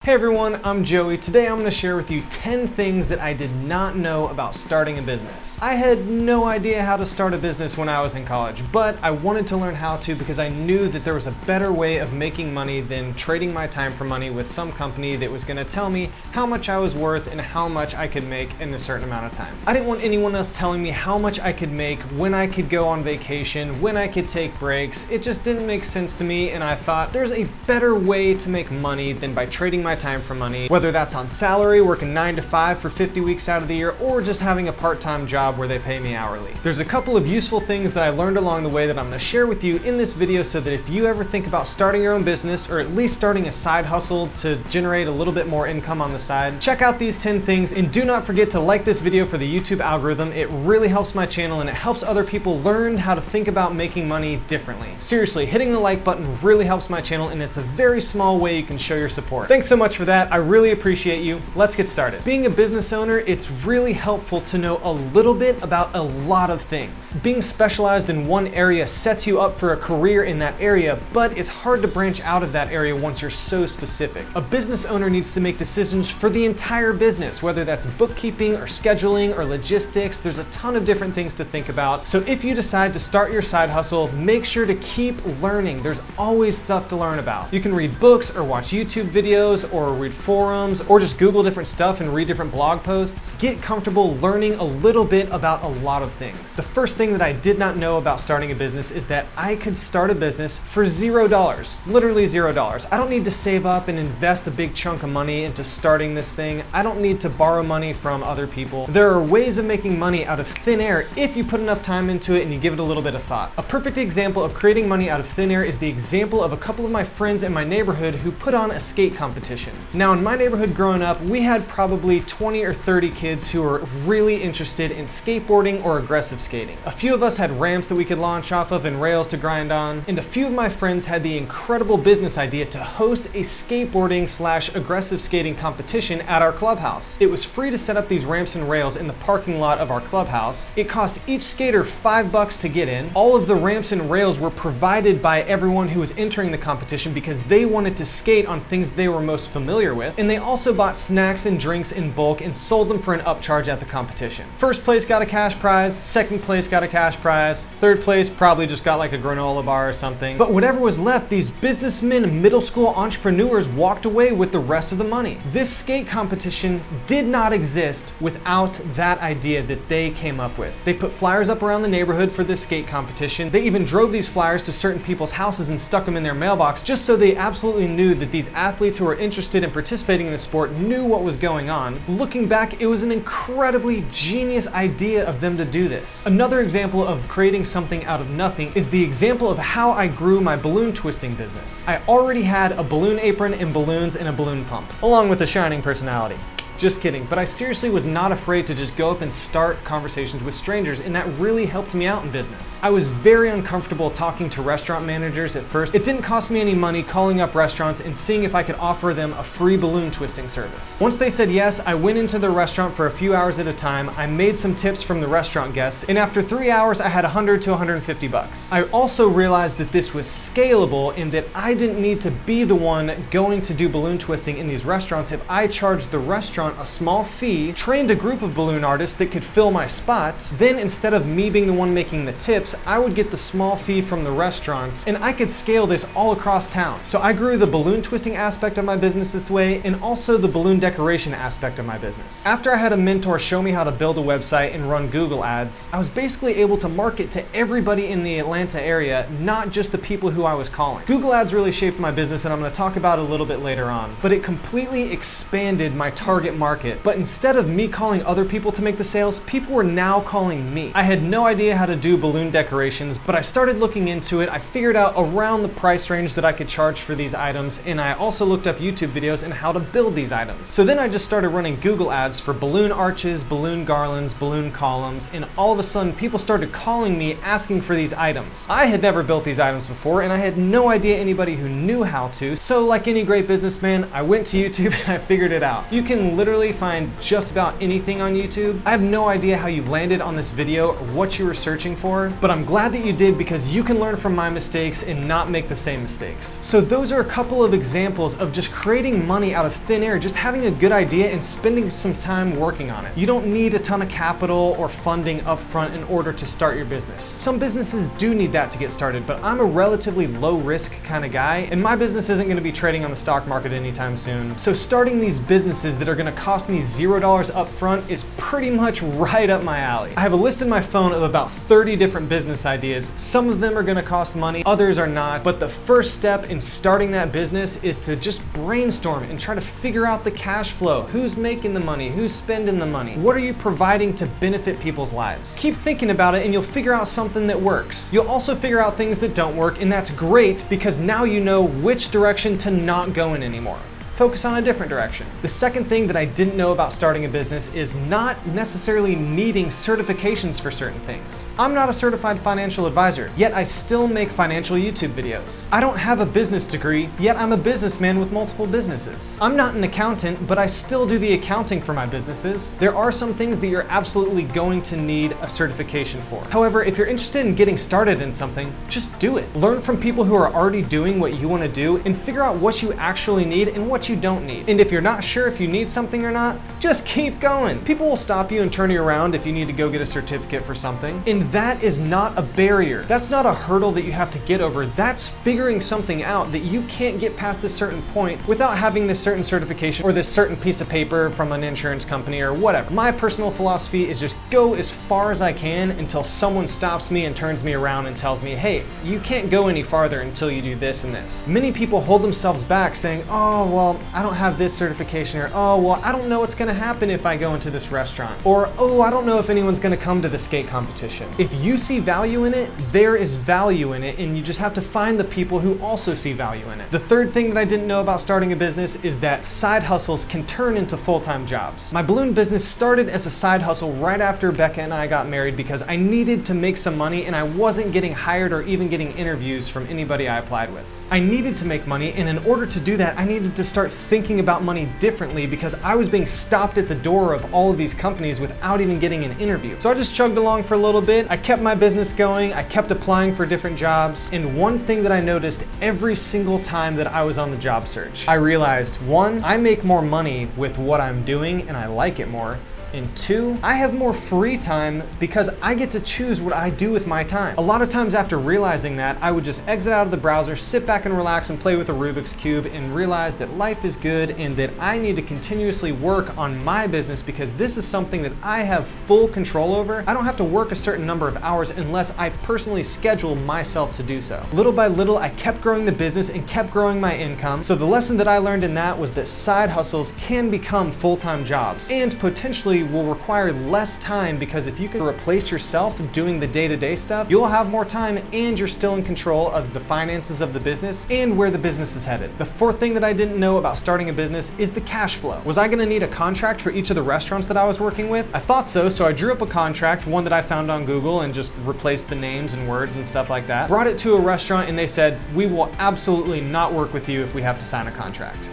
Hey everyone, I'm Joey. Today I'm going to share with you 10 things that I did not know about starting a business. I had no idea how to start a business when I was in college, but I wanted to learn how to because I knew that there was a better way of making money than trading my time for money with some company that was going to tell me how much I was worth and how much I could make in a certain amount of time. I didn't want anyone else telling me how much I could make, when I could go on vacation, when I could take breaks. It just didn't make sense to me, and I thought there's a better way to make money than by trading my time for money, whether that's on salary, working 9 to 5 for 50 weeks out of the year, or just having a part-time job where they pay me hourly. There's a couple of useful things that I learned along the way that I'm going to share with you in this video so that if you ever think about starting your own business, or at least starting a side hustle to generate a little bit more income on the side, check out these 10 things, and do not forget to like this video for the YouTube algorithm. It really helps my channel and it helps other people learn how to think about making money differently. Seriously, hitting the like button really helps my channel, and it's a very small way you can show your support. Thanks so much for that. I really appreciate you. Let's get started. Being a business owner, it's really helpful to know a little bit about a lot of things. Being specialized in one area sets you up for a career in that area, but it's hard to branch out of that area once you're so specific. A business owner needs to make decisions for the entire business, whether that's bookkeeping or scheduling or logistics. There's a ton of different things to think about. So if you decide to start your side hustle, make sure to keep learning. There's always stuff to learn about. You can read books or watch YouTube videos or read forums or just Google different stuff and read different blog posts. Get comfortable learning a little bit about a lot of things. The first thing that I did not know about starting a business is that I could start a business for $0, literally $0. I don't need to save up and invest a big chunk of money into starting this thing. I don't need to borrow money from other people. There are ways of making money out of thin air if you put enough time into it and you give it a little bit of thought. A perfect example of creating money out of thin air is the example of a couple of my friends in my neighborhood who put on a skate competition. Now, in my neighborhood growing up, we had probably 20 or 30 kids who were really interested in skateboarding or aggressive skating. A few of us had ramps that we could launch off of and rails to grind on, and a few of my friends had the incredible business idea to host a skateboarding/aggressive skating competition at our clubhouse. It was free to set up these ramps and rails in the parking lot of our clubhouse. It cost each skater $5 to get in. All of the ramps and rails were provided by everyone who was entering the competition because they wanted to skate on things they were most familiar with, and they also bought snacks and drinks in bulk and sold them for an upcharge at the competition. First place got a cash prize, second place got a cash prize, third place probably just got like a granola bar or something. But whatever was left, these businessmen and middle school entrepreneurs walked away with the rest of the money. This skate competition did not exist without that idea that they came up with. They put flyers up around the neighborhood for this skate competition. They even drove these flyers to certain people's houses and stuck them in their mailbox just so they absolutely knew that these athletes who were interested in participating in the sport knew what was going on. Looking back, it was an incredibly genius idea of them to do this. Another example of creating something out of nothing is the example of how I grew my balloon twisting business. I already had a balloon apron and balloons and a balloon pump, along with a shining personality. Just kidding, but I seriously was not afraid to just go up and start conversations with strangers, and that really helped me out in business. I was very uncomfortable talking to restaurant managers at first. It didn't cost me any money calling up restaurants and seeing if I could offer them a free balloon twisting service. Once they said yes, I went into the restaurant for a few hours at a time. I made some tips from the restaurant guests, and after 3 hours, I had $100 to $150. I also realized that this was scalable and that I didn't need to be the one going to do balloon twisting in these restaurants. If I charged the restaurant a small fee, trained a group of balloon artists that could fill my spots, then instead of me being the one making the tips, I would get the small fee from the restaurant, and I could scale this all across town. So I grew the balloon twisting aspect of my business this way, and also the balloon decoration aspect of my business. After I had a mentor show me how to build a website and run Google ads, I was basically able to market to everybody in the Atlanta area, not just the people who I was calling. Google ads really shaped my business, and I'm going to talk about it a little bit later on, but it completely expanded my target market. But instead of me calling other people to make the sales, people were now calling me. I had no idea how to do balloon decorations, but I started looking into it. I figured out around the price range that I could charge for these items, and I also looked up YouTube videos on how to build these items. So then I just started running Google ads for balloon arches, balloon garlands, balloon columns, and all of a sudden people started calling me asking for these items. I had never built these items before, and I had no idea anybody who knew how to, so like any great businessman, I went to YouTube and I figured it out. You can literally find just about anything on YouTube. I have no idea how you landed on this video or what you were searching for, but I'm glad that you did because you can learn from my mistakes and not make the same mistakes. So those are a couple of examples of just creating money out of thin air, just having a good idea and spending some time working on it. You don't need a ton of capital or funding upfront in order to start your business. Some businesses do need that to get started, but I'm a relatively low risk kind of guy, and my business isn't going to be trading on the stock market anytime soon. So starting these businesses that are going to cost me $0 upfront is pretty much right up my alley. I have a list in my phone of about 30 different business ideas. Some of them are going to cost money, others are not, but the first step in starting that business is to just brainstorm and try to figure out the cash flow. Who's making the money? Who's spending the money? What are you providing to benefit people's lives? Keep thinking about it and you'll figure out something that works. You'll also figure out things that don't work, and that's great because now you know which direction to not go in anymore. Focus on a different direction. The second thing that I didn't know about starting a business is not necessarily needing certifications for certain things. I'm not a certified financial advisor, yet I still make financial YouTube videos. I don't have a business degree, yet I'm a businessman with multiple businesses. I'm not an accountant, but I still do the accounting for my businesses. There are some things that you're absolutely going to need a certification for. However, if you're interested in getting started in something, just do it. Learn from people who are already doing what you want to do and figure out what you actually need and what you don't need. And if you're not sure if you need something or not, just keep going. People will stop you and turn you around if you need to go get a certificate for something. And that is not a barrier. That's not a hurdle that you have to get over. That's figuring something out that you can't get past this certain point without having this certain certification or this certain piece of paper from an insurance company or whatever. My personal philosophy is just go as far as I can until someone stops me and turns me around and tells me, hey, you can't go any farther until you do this and this. Many people hold themselves back saying, oh, well, I don't have this certification, or oh, well, I don't know what's gonna happen if I go into this restaurant, or oh, I don't know if anyone's gonna come to the skate competition. If you see value in it, there is value in it, and you just have to find the people who also see value in it. The third thing that I didn't know about starting a business is that side hustles can turn into full-time jobs. My balloon business started as a side hustle right after Becca and I got married because I needed to make some money and I wasn't getting hired or even getting interviews from anybody I applied with. I needed to make money, and in order to do that, I needed to start thinking about money differently because I was being stopped at the door of all of these companies without even getting an interview. So I just chugged along for a little bit. I kept my business going. I kept applying for different jobs. And one thing that I noticed every single time that I was on the job search, I realized, one, I make more money with what I'm doing and I like it more. And two, I have more free time because I get to choose what I do with my time. A lot of times after realizing that, I would just exit out of the browser, sit back and relax and play with a Rubik's Cube and realize that life is good and that I need to continuously work on my business because this is something that I have full control over. I don't have to work a certain number of hours unless I personally schedule myself to do so. Little by little, I kept growing the business and kept growing my income. So the lesson that I learned in that was that side hustles can become full-time jobs and potentially will require less time because if you can replace yourself doing the day-to-day stuff, you'll have more time and you're still in control of the finances of the business and where the business is headed. The fourth thing that I didn't know about starting a business is the cash flow. Was I gonna need a contract for each of the restaurants that I was working with? I thought so I drew up a contract, one that I found on Google, and just replaced the names and words and stuff like that. Brought it to a restaurant and they said, we will absolutely not work with you if we have to sign a contract.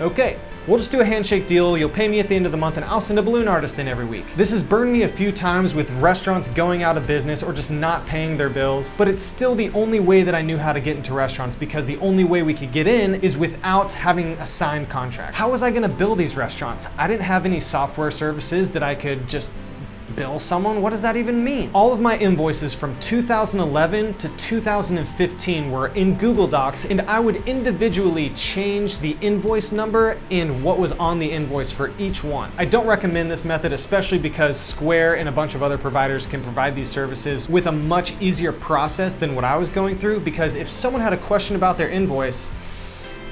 Okay. We'll just do a handshake deal, you'll pay me at the end of the month and I'll send a balloon artist in every week. This has burned me a few times with restaurants going out of business or just not paying their bills, but it's still the only way that I knew how to get into restaurants because the only way we could get in is without having a signed contract. How was I gonna bill these restaurants? I didn't have any software services that I could just bill someone? What does that even mean? All of my invoices from 2011 to 2015 were in Google Docs, and I would individually change the invoice number and what was on the invoice for each one. I don't recommend this method, especially because Square and a bunch of other providers can provide these services with a much easier process than what I was going through, because if someone had a question about their invoice,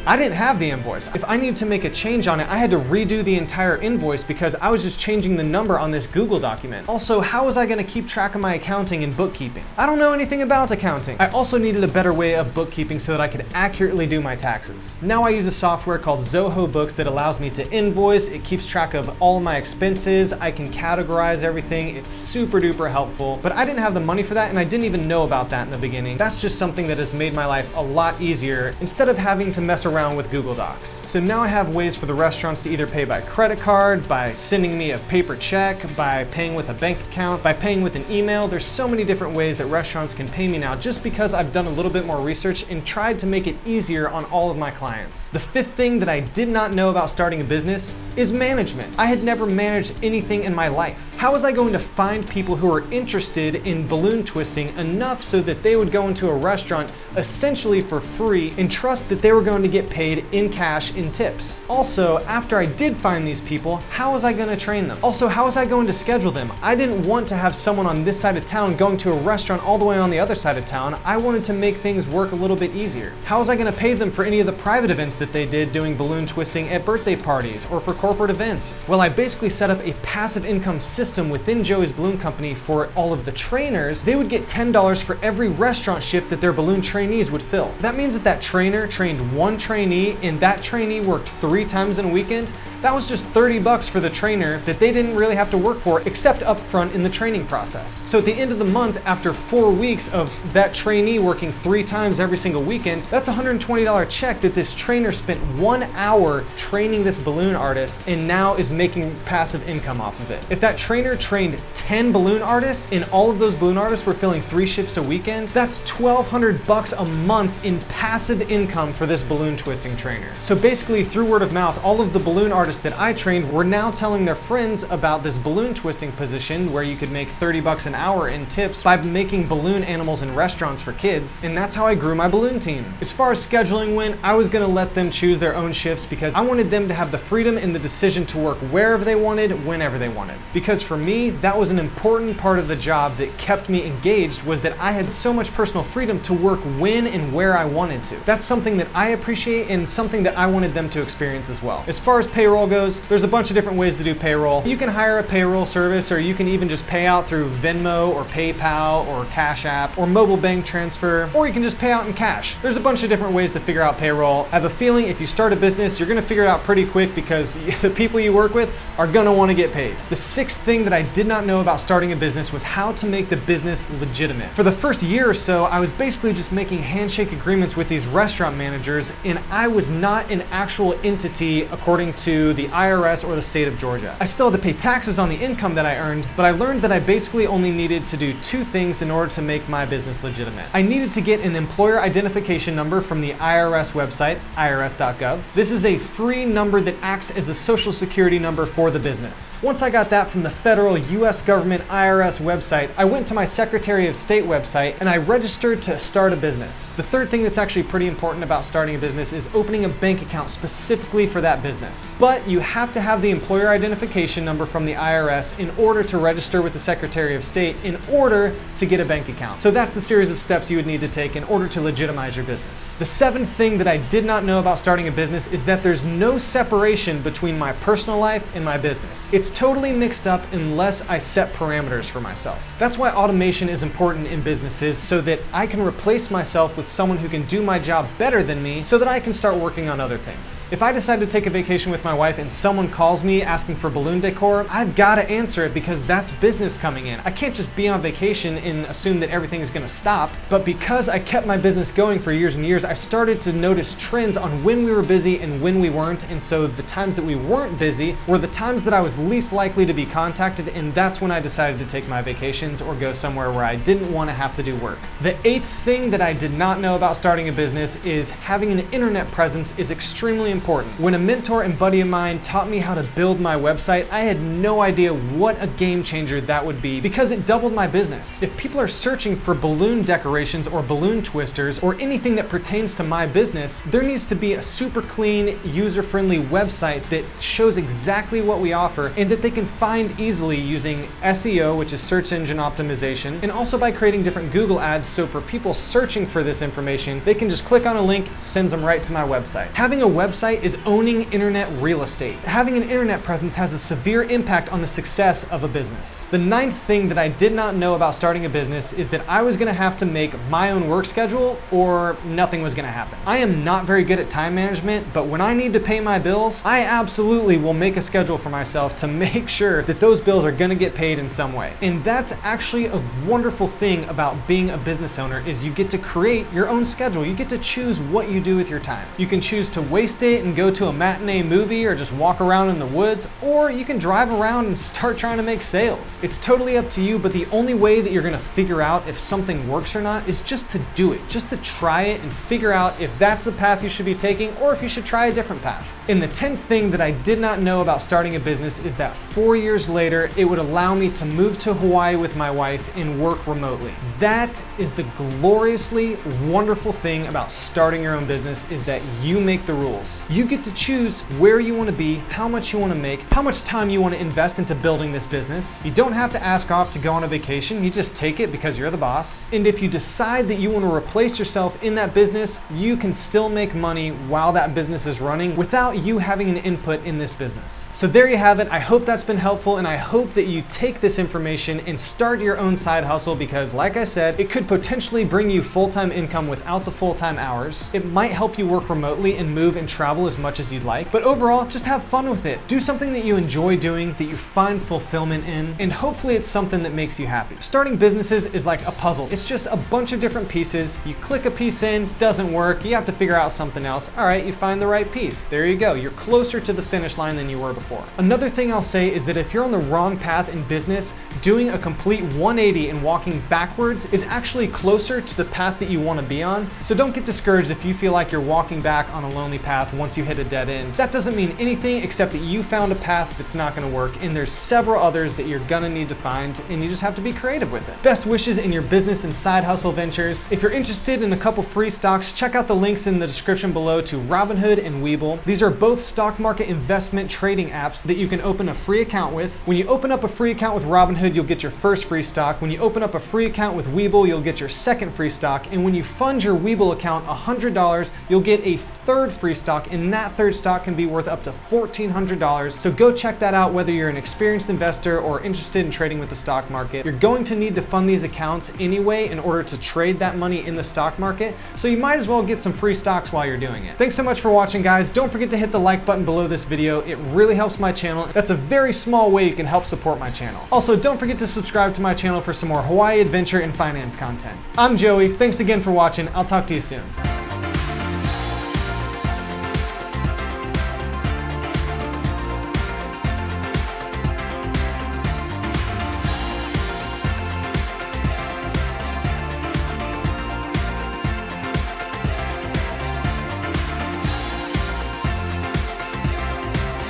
I didn't have the invoice. If I needed to make a change on it, I had to redo the entire invoice because I was just changing the number on this Google document. Also, how was I gonna keep track of my accounting and bookkeeping? I don't know anything about accounting. I also needed a better way of bookkeeping so that I could accurately do my taxes. Now I use a software called Zoho Books that allows me to invoice. It keeps track of all of my expenses. I can categorize everything. It's super duper helpful, but I didn't have the money for that and I didn't even know about that in the beginning. That's just something that has made my life a lot easier. Instead of having to mess around around with Google Docs. So now I have ways for the restaurants to either pay by credit card, by sending me a paper check, by paying with a bank account, by paying with an email. There's so many different ways that restaurants can pay me now just because I've done a little bit more research and tried to make it easier on all of my clients. The fifth thing that I did not know about starting a business is management. I had never managed anything in my life. How was I going to find people who are interested in balloon twisting enough so that they would go into a restaurant essentially for free and trust that they were going to get paid in cash in tips? Also, after I did find these people, how was I going to train them? Also, how was I going to schedule them? I didn't want to have someone on this side of town going to a restaurant all the way on the other side of town. I wanted to make things work a little bit easier. How was I going to pay them for any of the private events that they did doing balloon twisting at birthday parties or for corporate events? Well, I basically set up a passive income system within Joey's Balloon Company for all of the trainers. They would get $10 for every restaurant shift that their balloon trainees would fill. That means that trainer trained one trainee and that trainee worked 3 times in a weekend. That was just $30 for the trainer that they didn't really have to work for except up front in the training process. So at the end of the month, after 4 weeks of that trainee working 3 times every single weekend, that's a $120 check that this trainer spent 1 hour training this balloon artist and now is making passive income off of it. If that trainer trained 10 balloon artists and all of those balloon artists were filling 3 shifts a weekend, that's $1,200 a month in passive income for this balloon twisting trainer. So basically, through word of mouth, all of the balloon artists that I trained were now telling their friends about this balloon twisting position where you could make $30 an hour in tips by making balloon animals in restaurants for kids, and that's how I grew my balloon team. As far as scheduling went, I was gonna let them choose their own shifts because I wanted them to have the freedom and the decision to work wherever they wanted, whenever they wanted. Because for me, that was an important part of the job that kept me engaged, was that I had so much personal freedom to work when and where I wanted to. That's something that I appreciate and something that I wanted them to experience as well. As far as payroll goes, there's a bunch of different ways to do payroll. You can hire a payroll service, or you can even just pay out through Venmo or PayPal or Cash App or mobile bank transfer, or you can just pay out in cash. There's a bunch of different ways to figure out payroll. I have a feeling if you start a business, you're gonna figure it out pretty quick because the people you work with are gonna wanna get paid. The sixth thing that I did not know about starting a business was how to make the business legitimate. For the first year or so, I was basically just making handshake agreements with these restaurant managers, and I was not an actual entity according to the IRS or the state of Georgia. I still had to pay taxes on the income that I earned, but I learned that I basically only needed to do 2 things in order to make my business legitimate. I needed to get an employer identification number from the IRS website, irs.gov. This is a free number that acts as a social security number for the business. Once I got that from the federal US government IRS website, I went to my Secretary of State website and I registered to start a business. The third thing that's actually pretty important about starting a business is opening a bank account specifically for that business. But you have to have the employer identification number from the IRS in order to register with the Secretary of State in order to get a bank account. So that's the series of steps you would need to take in order to legitimize your business. The seventh thing that I did not know about starting a business is that there's no separation between my personal life and my business. It's totally mixed up unless I set parameters for myself. That's why automation is important in businesses, so that I can replace myself with someone who can do my job better than me so that I can start working on other things. If I decide to take a vacation with my wife and someone calls me asking for balloon decor, I've got to answer it because that's business coming in. I can't just be on vacation and assume that everything is going to stop. But because I kept my business going for years and years, I started to notice trends on when we were busy and when we weren't. And so the times that we weren't busy were the times that I was least likely to be contacted, and that's when I decided to take my vacations or go somewhere where I didn't want to have to do work. The eighth thing that I did not know about starting a business is having an internet presence is extremely important. When a mentor and buddy of mine taught me how to build my website, I had no idea what a game changer that would be because it doubled my business. If people are searching for balloon decorations or balloon twisters or anything that pertains to my business, there needs to be a super clean, user-friendly website that shows exactly what we offer and that they can find easily using SEO, which is search engine optimization, and also by creating different Google ads, so for people searching for this information, they can just click on a link, sends them right to my website. Having a website is owning internet real estate. Having an internet presence has a severe impact on the success of a business. The ninth thing that I did not know about starting a business is that I was gonna have to make my own work schedule or nothing was gonna happen. I am not very good at time management, but when I need to pay my bills, I absolutely will make a schedule for myself to make sure that those bills are gonna get paid in some way. And that's actually a wonderful thing about being a business owner, is you get to create your own schedule. You get to choose what you do with your time. You can choose to waste it and go to a matinee movie or just walk around in the woods, or you can drive around and start trying to make sales. It's totally up to you, but the only way that you're gonna figure out if something works or not is just to do it, just to try it and figure out if that's the path you should be taking or if you should try a different path. And the 10th thing that I did not know about starting a business is that 4 years later, it would allow me to move to Hawaii with my wife and work remotely. That is the gloriously wonderful thing about starting your own business, is that you make the rules. You get to choose where you want to be, how much you want to make, how much time you want to invest into building this business. You don't have to ask off to go on a vacation, you just take it because you're the boss. And if you decide that you want to replace yourself in that business, you can still make money while that business is running without you having an input in this business. So there you have it. I hope that's been helpful, and I hope that you take this information and start your own side hustle, because like I said, it could potentially bring you full-time income without the full-time hours. It might help you work remotely and move and travel as much as you'd like, but overall, just have fun with it. Do something that you enjoy doing, that you find fulfillment in, and hopefully it's something that makes you happy. Starting businesses is like a puzzle. It's just a bunch of different pieces. You click a piece in, doesn't work, you have to figure out something else. All right, you find the right piece. There you go. You're closer to the finish line than you were before. Another thing I'll say is that if you're on the wrong path in business, doing a complete 180 and walking backwards is actually closer to the path that you want to be on. So don't get discouraged if you feel like you're walking back on a lonely path once you hit a dead end. That doesn't mean anything except that you found a path that's not going to work, and there's several others that you're gonna need to find, and you just have to be creative with it. Best wishes in your business and side hustle ventures. If you're interested in a couple free stocks, check out the links in the description below to Robinhood and WeBull. These are both stock market investment trading apps that you can open a free account with. When you open up a free account with Robinhood, you'll get your first free stock. When you open up a free account with WeBull, you'll get your second free stock. And when you fund your WeBull account $100, you'll get a third free stock, and that third stock can be worth up to $1,400. So go check that out, whether you're an experienced investor or interested in trading with the stock market. You're going to need to fund these accounts anyway in order to trade that money in the stock market, so you might as well get some free stocks while you're doing it. Thanks so much for watching, guys. Don't forget to hit the like button below this video. It really helps my channel. That's a very small way you can help support my channel. Also, don't forget to subscribe to my channel for some more Hawaii adventure and finance content. I'm Joey. Thanks again for watching. I'll talk to you soon.